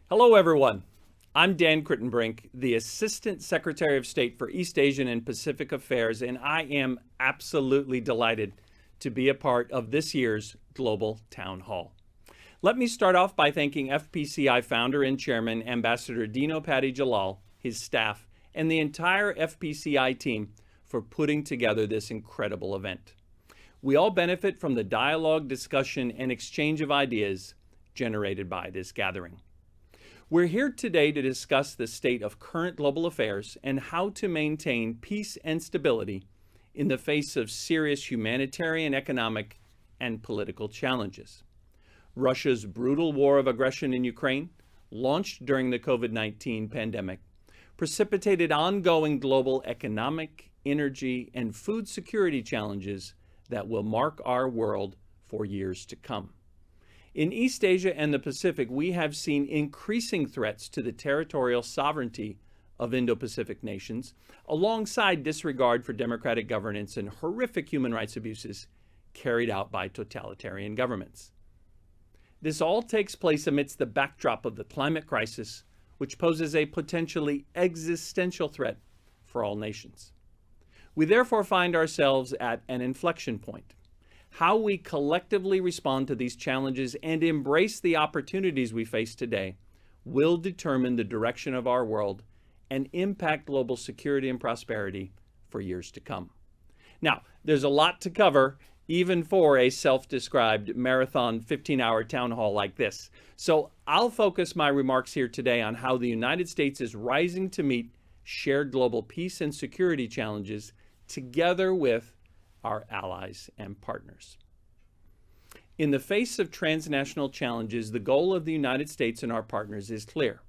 Hello, everyone. I'm Dan Crittenbrink, the Assistant Secretary of State for East Asian and Pacific Affairs, and I am absolutely delighted to be a part of this year's Global Town Hall. Let me start off by thanking FPCI founder and chairman, Ambassador Dino Patti-Jalal, his staff, and the entire FPCI team for putting together this incredible event. We all benefit from the dialogue, discussion, and exchange of ideas generated by this gathering. We're here today to discuss the state of current global affairs and how to maintain peace and stability in the face of serious humanitarian, economic, and political challenges. Russia's brutal war of aggression in Ukraine, launched during the COVID-19 pandemic, precipitated ongoing global economic, energy, and food security challenges that will mark our world for years to come. In East Asia and the Pacific, we have seen increasing threats to the territorial sovereignty of Indo-Pacific nations, alongside disregard for democratic governance and horrific human rights abuses carried out by totalitarian governments. This all takes place amidst the backdrop of the climate crisis, which poses a potentially existential threat for all nations. We therefore find ourselves at an inflection point. How we collectively respond to these challenges and embrace the opportunities we face today will determine the direction of our world and impact global security and prosperity for years to come. Now, there's a lot to cover, even for a self-described marathon 15-hour town hall like this. So I'll focus my remarks here today on how the United States is rising to meet shared global peace and security challenges together with our allies and partners. In the face of transnational challenges, the goal of the United States and our partners is clear.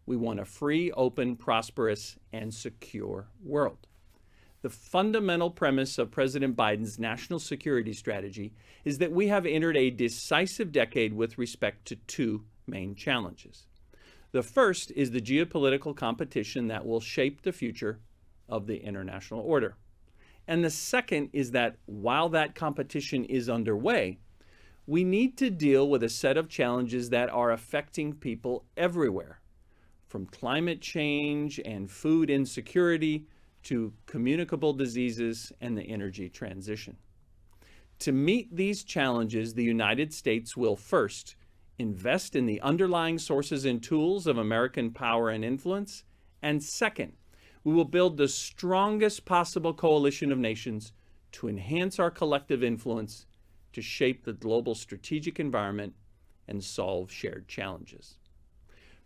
We want a free, open, prosperous, and secure world. The fundamental premise of President Biden's national security strategy is that we have entered a decisive decade with respect to two main challenges. The first is the geopolitical competition that will shape the future of the international order. And the second is that while that competition is underway, we need to deal with a set of challenges that are affecting people everywhere, from climate change and food insecurity to communicable diseases and the energy transition. To meet these challenges, the United States will first invest in the underlying sources and tools of American power and influence, and second, we will build the strongest possible coalition of nations to enhance our collective influence to shape the global strategic environment and solve shared challenges.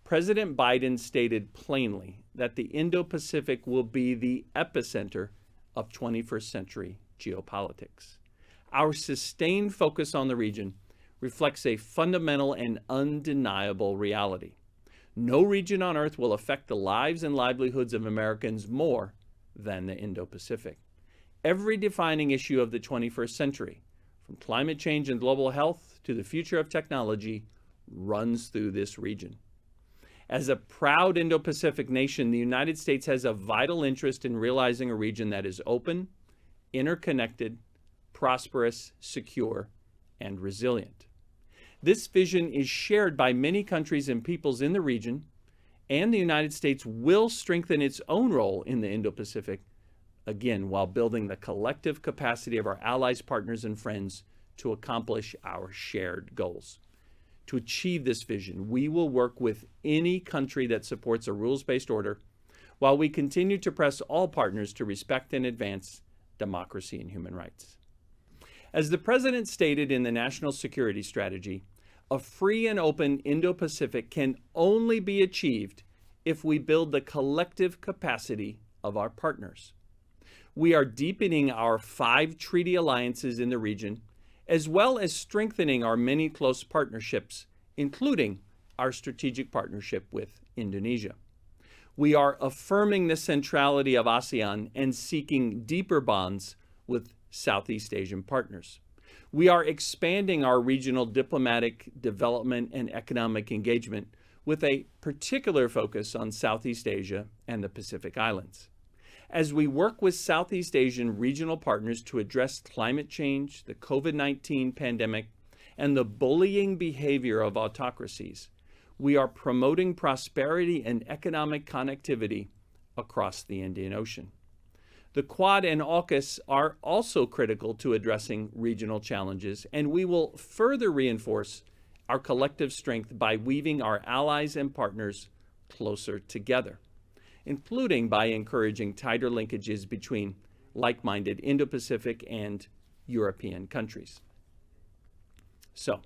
President Biden stated plainly that the Indo-Pacific will be the epicenter of 21st century geopolitics. Our sustained focus on the region reflects a fundamental and undeniable reality. No region on Earth will affect the lives and livelihoods of Americans more than the Indo-Pacific. Every defining issue of the 21st century, from climate change and global health to the future of technology, runs through this region. As a proud Indo-Pacific nation, the United States has a vital interest in realizing a region that is open, interconnected, prosperous, secure, and resilient. This vision is shared by many countries and peoples in the region, and the United States will strengthen its own role in the Indo-Pacific, again, while building the collective capacity of our allies, partners, and friends to accomplish our shared goals. To achieve this vision, we will work with any country that supports a rules-based order, while we continue to press all partners to respect and advance democracy and human rights. As the President stated in the National Security Strategy, a free and open Indo-Pacific can only be achieved if we build the collective capacity of our partners. We are deepening our 5 treaty alliances in the region, as well as strengthening our many close partnerships, including our strategic partnership with Indonesia. We are affirming the centrality of ASEAN and seeking deeper bonds with Southeast Asian partners. We are expanding our regional diplomatic, development, and economic engagement with a particular focus on Southeast Asia and the Pacific Islands. As we work with Southeast Asian regional partners to address climate change, the COVID-19 pandemic, and the bullying behavior of autocracies, we are promoting prosperity and economic connectivity across the Indian Ocean. The Quad and AUKUS are also critical to addressing regional challenges, and we will further reinforce our collective strength by weaving our allies and partners closer together, including by encouraging tighter linkages between like-minded Indo-Pacific and European countries. So,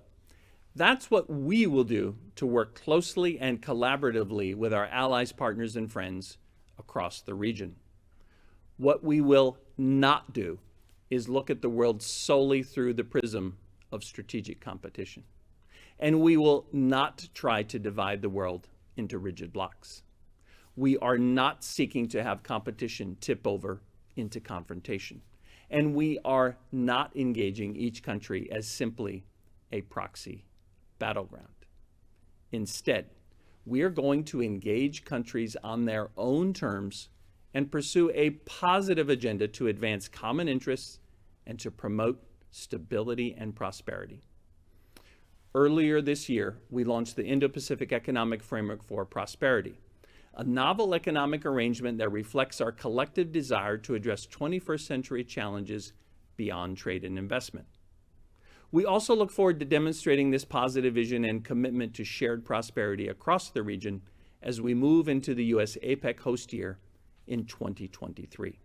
that's what we will do to work closely and collaboratively with our allies, partners, and friends across the region. What we will not do is look at the world solely through the prism of strategic competition. And we will not try to divide the world into rigid blocks. We are not seeking to have competition tip over into confrontation. And we are not engaging each country as simply a proxy battleground. Instead, we are going to engage countries on their own terms and pursue a positive agenda to advance common interests and to promote stability and prosperity. Earlier this year, we launched the Indo-Pacific Economic Framework for Prosperity, a novel economic arrangement that reflects our collective desire to address 21st century challenges beyond trade and investment. We also look forward to demonstrating this positive vision and commitment to shared prosperity across the region as we move into the U.S. APEC host year in 2023.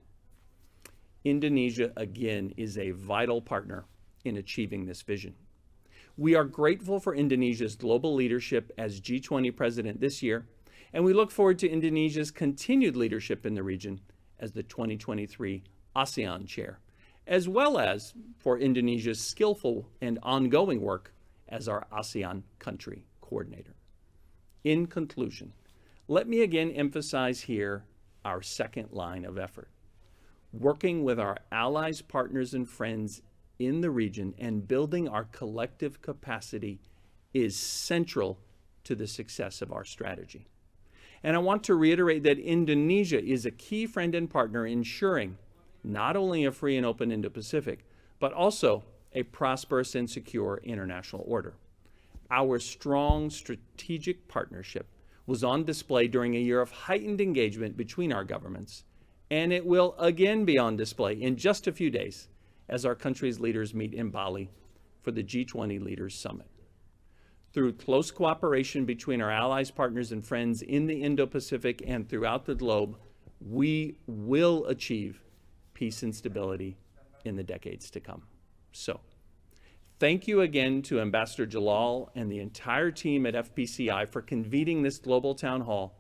Indonesia, again, is a vital partner in achieving this vision. We are grateful for Indonesia's global leadership as G20 president this year, and we look forward to Indonesia's continued leadership in the region as the 2023 ASEAN chair, as well as for Indonesia's skillful and ongoing work as our ASEAN country coordinator. In conclusion, let me again emphasize here our second line of effort. Working with our allies, partners, and friends in the region and building our collective capacity is central to the success of our strategy. And I want to reiterate that Indonesia is a key friend and partner ensuring not only a free and open Indo-Pacific, but also a prosperous and secure international order. Our strong strategic partnership was on display during a year of heightened engagement between our governments, and it will again be on display in just a few days as our country's leaders meet in Bali for the G20 Leaders Summit. Through close cooperation between our allies, partners, and friends in the Indo-Pacific and throughout the globe, we will achieve peace and stability in the decades to come. So, thank you again to Ambassador Jalal and the entire team at FPCI for convening this global town hall.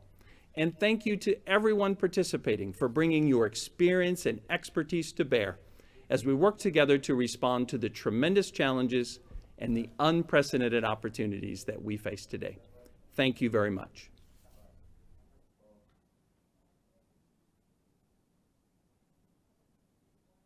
And thank you to everyone participating for bringing your experience and expertise to bear as we work together to respond to the tremendous challenges and the unprecedented opportunities that we face today. Thank you very much.